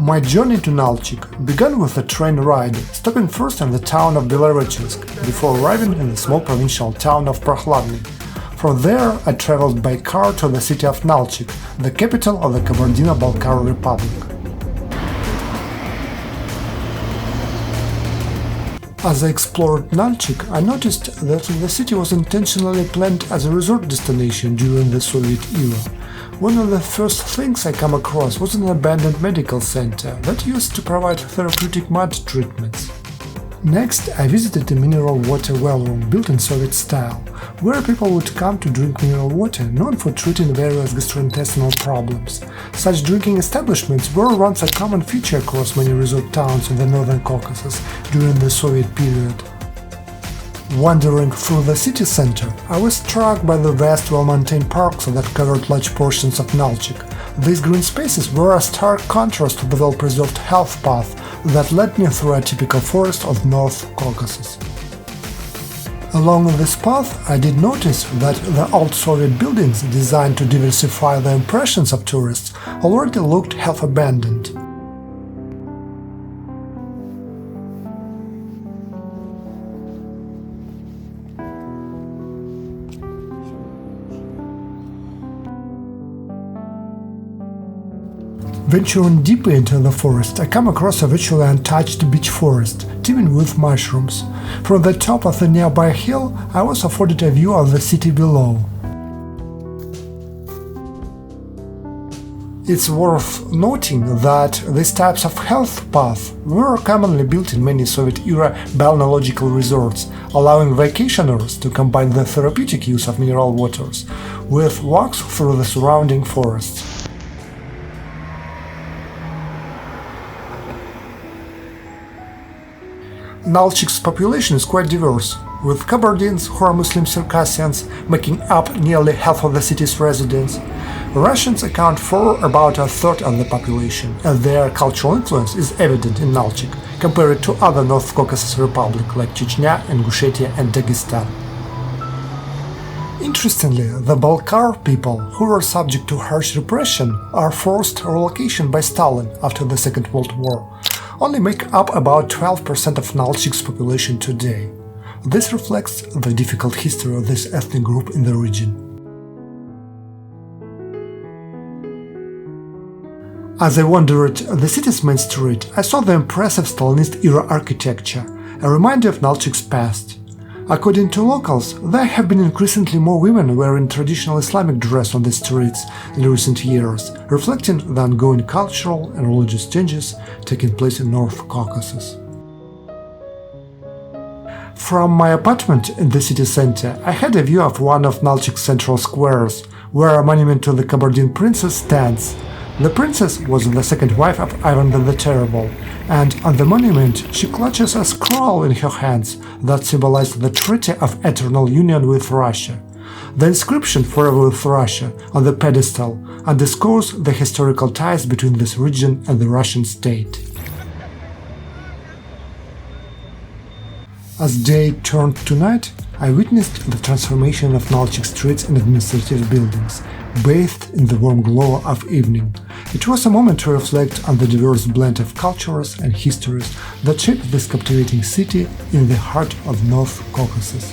My journey to Nalchik began with a train ride, stopping first in the town of Belarussk, before arriving in the small provincial town of Prokhladny. From there, I traveled by car to the city of Nalchik, the capital of the Kabardino-Balkaria Republic. As I explored Nalchik, I noticed that the city was intentionally planned as a resort destination during the Soviet era. One of the first things I come across was an abandoned medical center that used to provide therapeutic mud treatments. Next, I visited a mineral water well room built in Soviet style, where people would come to drink mineral water known for treating various gastrointestinal problems. Such drinking establishments were once a common feature across many resort towns in the northern Caucasus during the Soviet period. Wandering through the city center, I was struck by the vast, well-maintained parks that covered large portions of Nalchik. These green spaces were a stark contrast to the well-preserved health path that led me through a typical forest of North Caucasus. Along this path, I did notice that the old Soviet buildings, designed to diversify the impressions of tourists, already looked half-abandoned. Venturing deeper into the forest, I come across a virtually untouched beech forest, teeming with mushrooms. From the top of the nearby hill, I was afforded a view of the city below. It's worth noting that these types of health paths were commonly built in many Soviet-era balneological resorts, allowing vacationers to combine the therapeutic use of mineral waters with walks through the surrounding forests. Nalchik's population is quite diverse, with Kabardins, who are Muslim Circassians, making up nearly half of the city's residents. Russians account for about a third of the population, and their cultural influence is evident in Nalchik, compared to other North Caucasus republics like Chechnya, Ingushetia and Dagestan. Interestingly, the Balkar people, who were subject to harsh repression, are forced relocation by Stalin after the Second World War, only make up about 12% of Nalchik's population today. This reflects the difficult history of this ethnic group in the region. As I wandered the city's main street, I saw the impressive Stalinist-era architecture, a reminder of Nalchik's past. According to locals, there have been increasingly more women wearing traditional Islamic dress on the streets in recent years, reflecting the ongoing cultural and religious changes taking place in North Caucasus. From my apartment in the city center, I had a view of one of Nalchik's central squares, where a monument to the Kabardin princess stands. The princess was the second wife of Ivan the Terrible, and on the monument she clutches a scroll in her hands that symbolized the Treaty of Eternal Union with Russia. The inscription "Forever with Russia" on the pedestal underscores the historical ties between this region and the Russian state. As day turned to night, I witnessed the transformation of Nalchik streets and administrative buildings, bathed in the warm glow of evening. It was a moment to reflect on the diverse blend of cultures and histories that shaped this captivating city in the heart of North Caucasus.